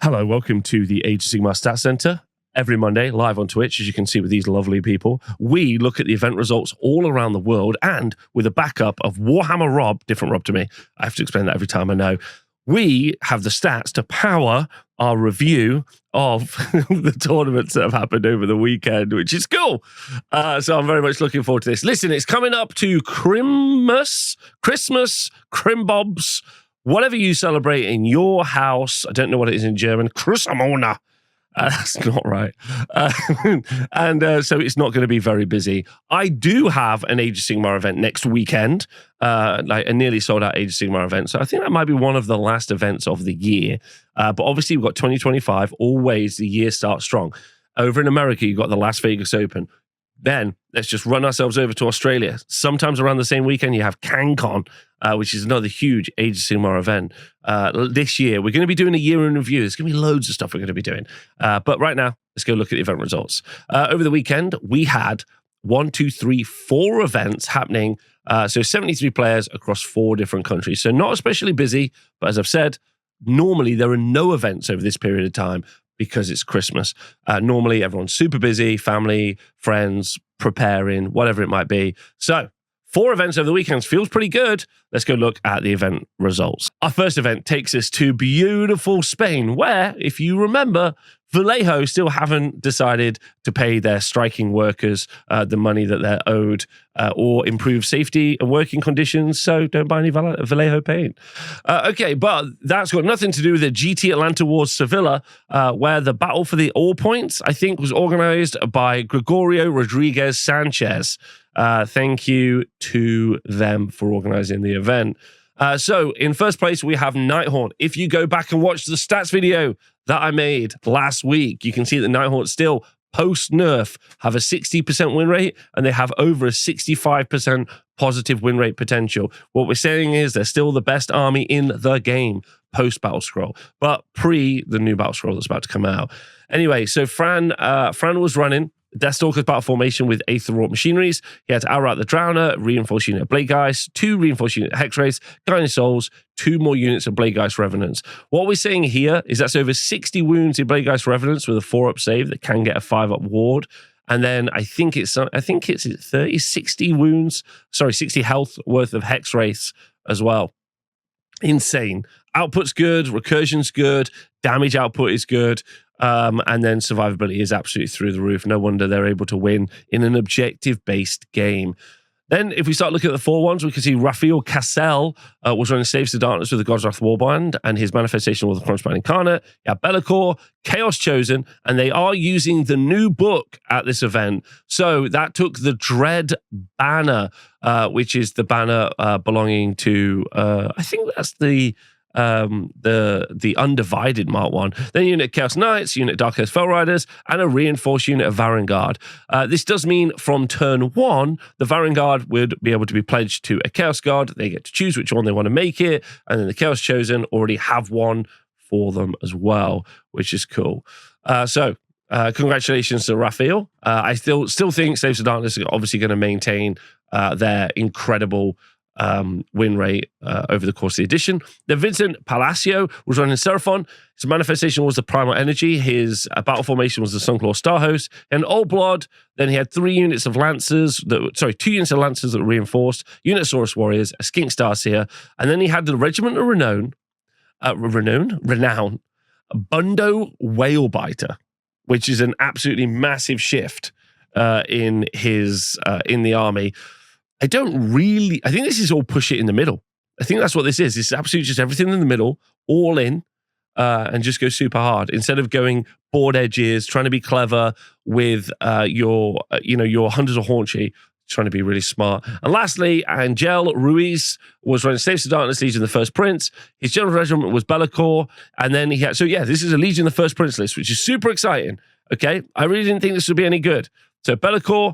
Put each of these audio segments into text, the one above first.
Hello, welcome to the Age of Sigmar Stat Center. Every Monday, live on Twitch, as you can see with these lovely people, we look at the event results all around the world, and with a backup of Warhammer Rob, different Rob to me, I have to explain that every time I know, we have the stats to power our review of the tournaments that have happened over the weekend, which is cool. So I'm very much looking forward to this. Listen, it's coming up to Christmas, Crimbobs, whatever you celebrate in your house. I don't know what it is in German. Chrisamona. That's not right. So it's not going to be very busy. I do have an Age of Sigmar event next weekend, like a nearly sold out Age of Sigmar event. So I think that might be one of the last events of the year. But obviously we've got 2025. Always the year starts strong. Over in America, you've got the Las Vegas Open. Then let's just run ourselves over to Australia. Sometimes around the same weekend, you have CanCon, which is another huge Age of Sigmar event. This year, we're going to be doing a year in review. There's going to be loads of stuff we're going to be doing. But right now, let's go look at the event results. Over the weekend, we had 4 events happening. So 73 players across 4 different countries. So not especially busy, but as I've said, normally there are no events over this period of time, because it's Christmas. Normally, everyone's super busy, family, friends, preparing, whatever it might be. So 4 events over the weekends feels pretty good. Let's go look at the event results. Our first event takes us to beautiful Spain, where, if you remember, Vallejo still haven't decided to pay their striking workers the money that they're owed or improve safety and working conditions, so don't buy any Vallejo paint. Okay, but that's got nothing to do with the GT Atlanta Wars Sevilla, where the battle for the all points, I think, was organized by Gregorio Rodriguez Sanchez. Thank you to them for organizing the event. So in first place, we have Nighthaunt. If you go back and watch the stats video that I made last week, you can see that Nighthaunt still, post-nerf, have a 60% win rate, and they have over a 65% positive win rate potential. What we're saying is they're still the best army in the game, post-Battle Scroll, but pre the new Battle Scroll that's about to come out. Anyway, so Fran was running Deathstalker's battle formation with Aether-wrought machineries. He had to outright the Drowner, reinforced unit of Blade Geist, 2 reinforced unit of Hexwraiths, Guiding Souls, 2 more units of Blade Geist Revenants. What we're saying here is that's over 60 wounds in Blade Geist Revenants with a 4-up save that can get a 5-up ward. And then I think it's 60 wounds, 60 health worth of Hexwraiths as well. Insane. Output's good, recursion's good, damage output is good. And then survivability is absolutely through the roof. No wonder they're able to win in an objective-based game. Then, if we start looking at the 4 ones, we can see Raphael Cassel was running Saves to Darkness with the God's Wrath Warband, and his manifestation was the Crunchband Incarnate. You have Be'lakor, Chaos Chosen, and they are using the new book at this event. So that took the Dread banner, which is the banner belonging to, I think that's the Undivided Mark 1. Then a unit of Chaos Knights, unit of Dark Earth Fell Riders, and a reinforced unit of Varangard. This does mean from turn 1, the Varangard would be able to be pledged to a Chaos Guard. They get to choose which one they want to make it, and then the Chaos Chosen already have one for them as well, which is cool. Congratulations to Raphael. I still think Saves of Darkness are obviously going to maintain their incredible win rate over the course of the edition. Then Vincent Palacio was running Seraphon. His manifestation was the Primal Energy. His battle formation was the Sunclaw Starhost. And Old Blood, then he had 2 units of Lancers that were reinforced, unit of Saurus Warriors, a Skink Starseer, and then he had the Regiment of Renown, Bundo Whalebiter, which is an absolutely massive shift in the army. I think this is all push it in the middle. I think that's what this is. It's absolutely just everything in the middle, all in, and just go super hard. Instead of going board edges, trying to be clever with your Hunters of Haunchy, trying to be really smart. And lastly, Angel Ruiz was running Saves to Darkness, Legion of the First Prince. His general regiment was Be'lakor, and then this is a Legion of the First Prince list, which is super exciting. Okay, I really didn't think this would be any good. So Be'lakor,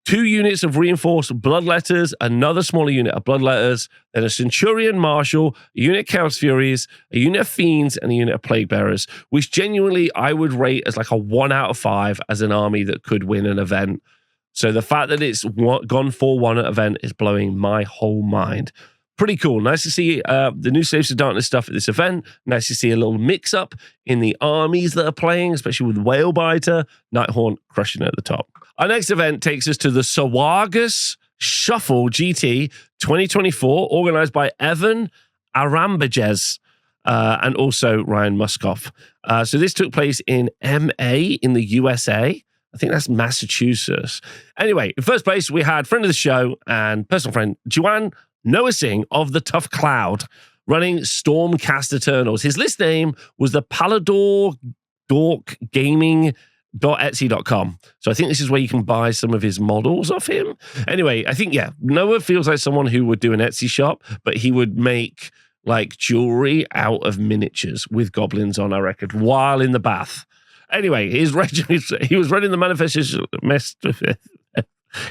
2 units of reinforced Bloodletters, another smaller unit of Bloodletters, then a Centurion Marshal, a unit of Chaos Furies, a unit of Fiends, and a unit of Plague Bearers, which genuinely I would rate as like a 1 out of 5 as an army that could win an event. So the fact that it's gone 4-1 at event is blowing my whole mind. Pretty cool. Nice to see the new Slaves to Darkness stuff at this event. Nice to see a little mix-up in the armies that are playing, especially with Whalebiter, Nighthorn crushing it at the top. Our next event takes us to the Saugus Shuffle GT 2024, organized by Evan Arambajes and also Ryan Muskoff. So this took place in MA in the USA. I think that's Massachusetts. Anyway, in first place, we had friend of the show and personal friend, Juan Noah Singh of the Tough Cloud, running Stormcast Eternals. His list name was the Palador Dork Gaming.etsy.com. So I think this is where you can buy some of his models off him. Anyway, I think, Noah feels like someone who would do an Etsy shop, but he would make like jewelry out of miniatures with goblins on, I reckon, while in the bath. Anyway, he was running the manifestation.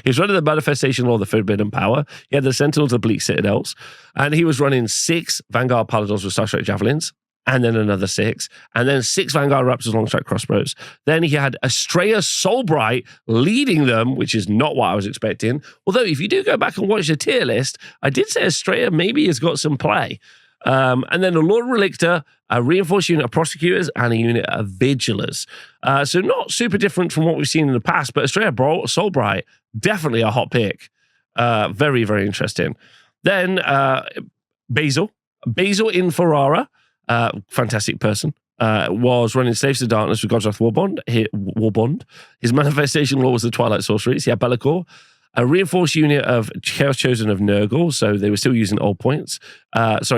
He was running the manifestation law of the Forbidden Power. He had the Sentinels of Bleak Citadels, and he was running 6 Vanguard Paladors with Starstrike Javelins, and then another 6, and then 6 Vanguard Raptors Longstrike Crossbows. Then he had Estrella Soulbright leading them, which is not what I was expecting. Although, if you do go back and watch the tier list, I did say Estrella maybe has got some play. And then a Lord Relictor, a reinforced unit of Prosecutors, and a unit of Vigilers. So not super different from what we've seen in the past, but Estrella Soulbright, definitely a hot pick. Very, very interesting. Then Basil in Ferrara, fantastic person, was running Slaves to Darkness with God's Wrath Warbond. His manifestation law was the Twilight Sorceries. He had Bellicor, a reinforced unit of Chaos Chosen of Nurgle, so they were still using old points.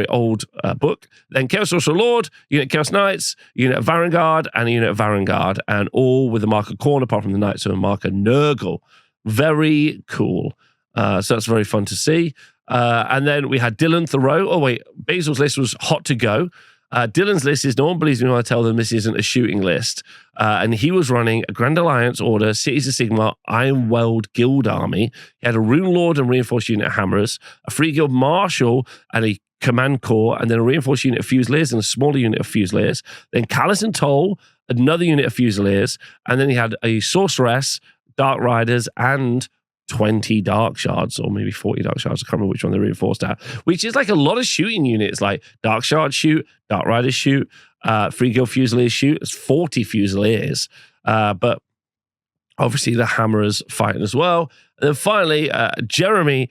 Old book. Then Chaos Sorcerer Lord, unit Chaos Knights, unit of Varangard, and a unit of Varangard, and all with a marker Corn, apart from the Knights, so a marker Nurgle. Very cool. So that's very fun to see. And then we had Dylan Thoreau. Oh, wait. Basil's list was hot to go. Dylan's list is, no one believes me when I tell them this isn't a shooting list. And he was running a Grand Alliance Order, Cities of Sigmar, Ironweld Guild Army. He had a Rune Lord and reinforced unit of Hammerers, a Free Guild Marshal and a Command Corps, and then a reinforced unit of Fusiliers and a smaller unit of Fusiliers. Then Callus and Toll, another unit of Fusiliers. And then he had a Sorceress, Dark Riders, and 20 Dark Shards, or maybe 40 Dark Shards. I can't remember which one they reinforced at, which is like a lot of shooting units, like Dark Shard shoot, Dark Riders shoot, Free Guild Fusiliers shoot. It's 40 Fusiliers. But obviously the Hammerers fighting as well. And then finally, Jeremy,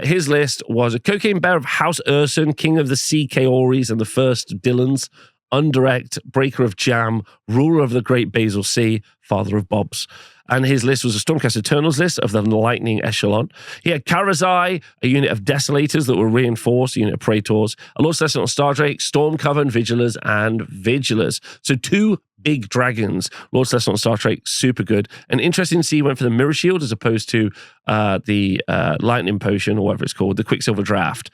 his list was a Cocaine Bear of House Urson, King of the Sea Kaoris and the First Dylans, Undirect, Breaker of Jam, Ruler of the Great Basil Sea, Father of Bobs. And his list was a Stormcast Eternals list of the Lightning Echelon. He had Karazai, a unit of Desolators that were reinforced, a unit of Praetors, a Lord Celestial Stardrake, Storm Coven, Vigilers, and Vigilers. So 2 big dragons. Lord Celestial Stardrake, super good. And interesting to see he went for the Mirror Shield as opposed to the Lightning Potion, or whatever it's called, the Quicksilver Draft.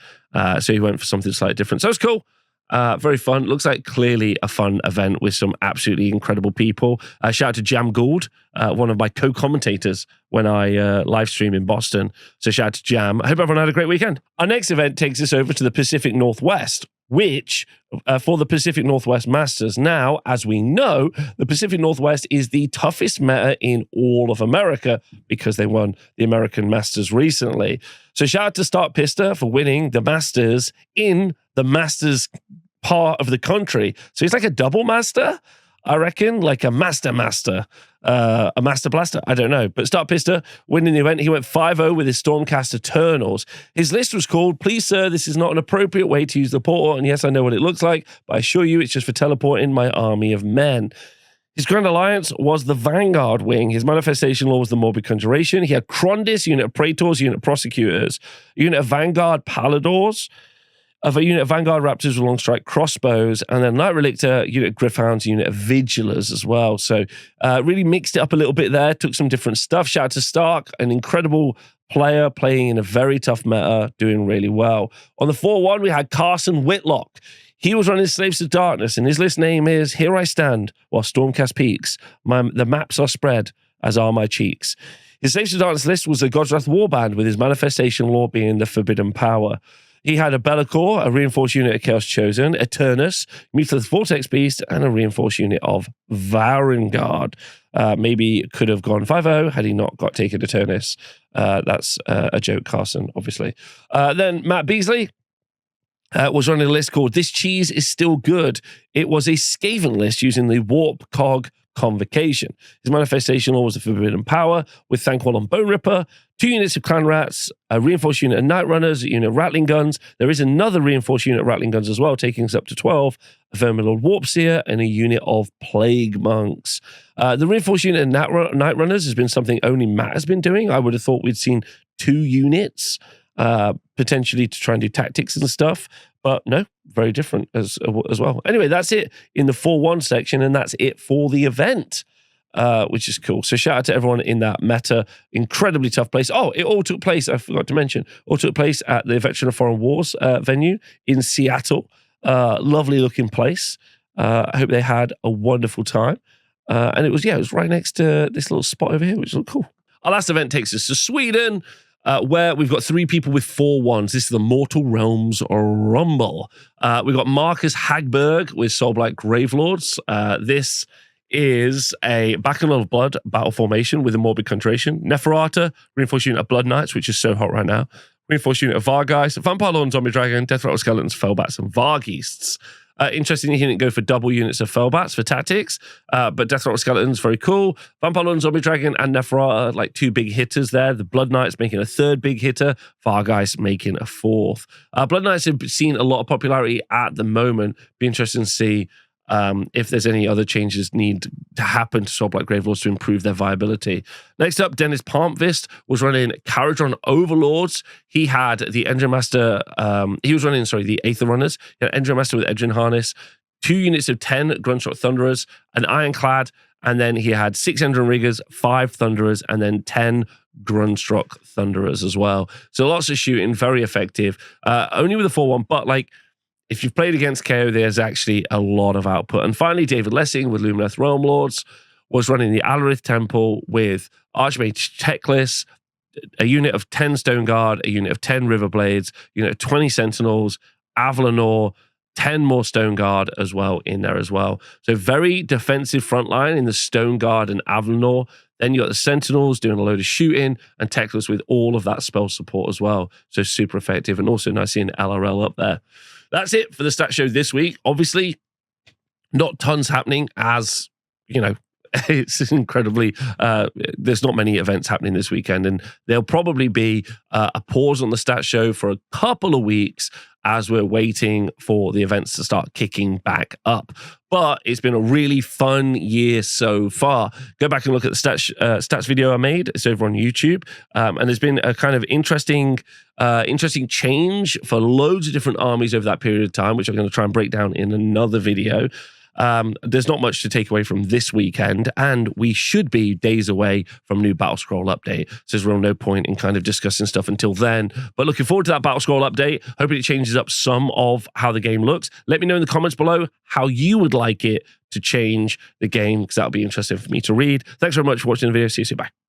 So he went for something slightly different. So it's cool. Very fun. Looks like clearly a fun event with some absolutely incredible people. Shout out to Jam Gould, one of my co-commentators when I live stream in Boston. So shout out to Jam. I hope everyone had a great weekend. Our next event takes us over to the Pacific Northwest, which for the Pacific Northwest Masters. Now, as we know, the Pacific Northwest is the toughest meta in all of America because they won the American Masters recently. So shout out to Start Pista for winning the Masters in the Masters part of the country. So he's like a double master, I reckon, like a master, a master blaster. I don't know. But Start Pista winning the event. He went 5-0 with his Stormcast Eternals. His list was called, "Please, sir, this is not an appropriate way to use the portal. And yes, I know what it looks like, but I assure you it's just for teleporting my army of men." His Grand Alliance was the Vanguard wing. His manifestation law was the Morbid Conjuration. He had Krondis, unit of Praetors, unit of Prosecutors, unit of Vanguard Paladors, of a unit of Vanguard Raptors with long strike crossbows, and then Night Relictor, unit of Gryphounds, unit of Vigilers as well. So really mixed it up a little bit there, took some different stuff. Shout out to Stark, an incredible player playing in a very tough meta, doing really well. On the 4-1, we had Carson Whitlock. He was running Slaves to Darkness, and his list name is "Here I Stand While Stormcast Peaks. The maps are spread, as are my cheeks." His Slaves to Darkness list was the God's Wrath Warband, with his manifestation law being the Forbidden Power. He had a Bellicor, a reinforced unit of Chaos Chosen, Eternus, Mutalith Vortex Beast, and a reinforced unit of Varangard. Maybe could have gone 5-0 had he not got taken Eternus. That's a joke, Carson, obviously. Then Matt Beasley, was running a list called This Cheese is Still Good. It was a Skaven list using the Warp Cog Convocation. His manifestation law was the Forbidden Power with Thanquol on Bone Ripper, 2 units of Clan Rats, a reinforced unit of Night Runners, a unit of Rattling Guns. There is another reinforced unit of Rattling Guns as well, taking us up to 12, a Vermilord Warpseer, and a unit of Plague Monks. The reinforced unit of Night Runners has been something only Matt has been doing. I would have thought we'd seen 2 units, potentially to try and do tactics and stuff. But no, very different as well. Anyway, that's it in the 4-1 section, and that's it for the event, which is cool. So shout out to everyone in that meta. Incredibly tough place. Oh, it all took place, I forgot to mention, all took place at the Veteran of Foreign Wars venue in Seattle. Lovely looking place. I hope they had a wonderful time. And it was right next to this little spot over here, which looked cool. Our last event takes us to Sweden, where we've got 3 people with 4-1s. This is the Mortal Realms Rumble. We've got Marcus Hagberg with Soulblight Gravelords. This is a Bacchanal of Blood battle formation with a Morbid Concentration. Neferata, reinforced unit of Blood Knights, which is so hot right now. Reinforced unit of Vargeist, Vampire Lord and Zombie Dragon, Death Rattle Skeletons, Fellbats, and Vargheists. Interestingly, he didn't go for double units of Fellbats for tactics, but Death Rattle Skeletons, very cool. Vampire Lord and Zombie Dragon and Neferata, like 2 big hitters there. The Blood Knights making a 3rd big hitter, Vargeist making a 4th. Blood Knights have seen a lot of popularity at the moment. Be interesting to see if there's any other changes need to happen to Soulblight Gravelords to improve their viability. Next up, Dennis Palmvist was running Caradron Overlords. He had the Engine Master, he was running, the Aether Runners. He had Engine Master with Engine Harness, 2 units of 10 Grundstruck Thunderers, an Ironclad, and then he had 6 Engine Riggers, 5 Thunderers, and then 10 Grundstruck Thunderers as well. So lots of shooting, very effective. Only with a 4-1, but like, if you've played against KO, there's actually a lot of output. And finally, David Lessing with Lumineth Realm Lords was running the Alarith Temple with Archmage Techless, a unit of 10 Stone Guard, a unit of 10 Riverblades, unit of 20 Sentinels, Avalanor, 10 more Stone Guard as well in there as well. So very defensive front line in the Stone Guard and Avalanor. Then you got the Sentinels doing a load of shooting and Techless with all of that spell support as well. So super effective, and also nice seeing LRL up there. That's it for the stat show this week. Obviously, not tons happening, as you know, it's incredibly, there's not many events happening this weekend, and there'll probably be a pause on the stat show for a couple of weeks as we're waiting for the events to start kicking back up. But it's been a really fun year so far. Go back and look at the stats video I made. It's over on YouTube. And there's been a kind of interesting change for loads of different armies over that period of time, which I'm going to try and break down in another video. There's not much to take away from this weekend, and we should be days away from new Battle Scroll update. So there's real no point in kind of discussing stuff until then. But looking forward to that Battle Scroll update. Hoping it changes up some of how the game looks. Let me know in the comments below how you would like it to change the game, because that'll be interesting for me to read. Thanks very much for watching the video. See you soon. Bye.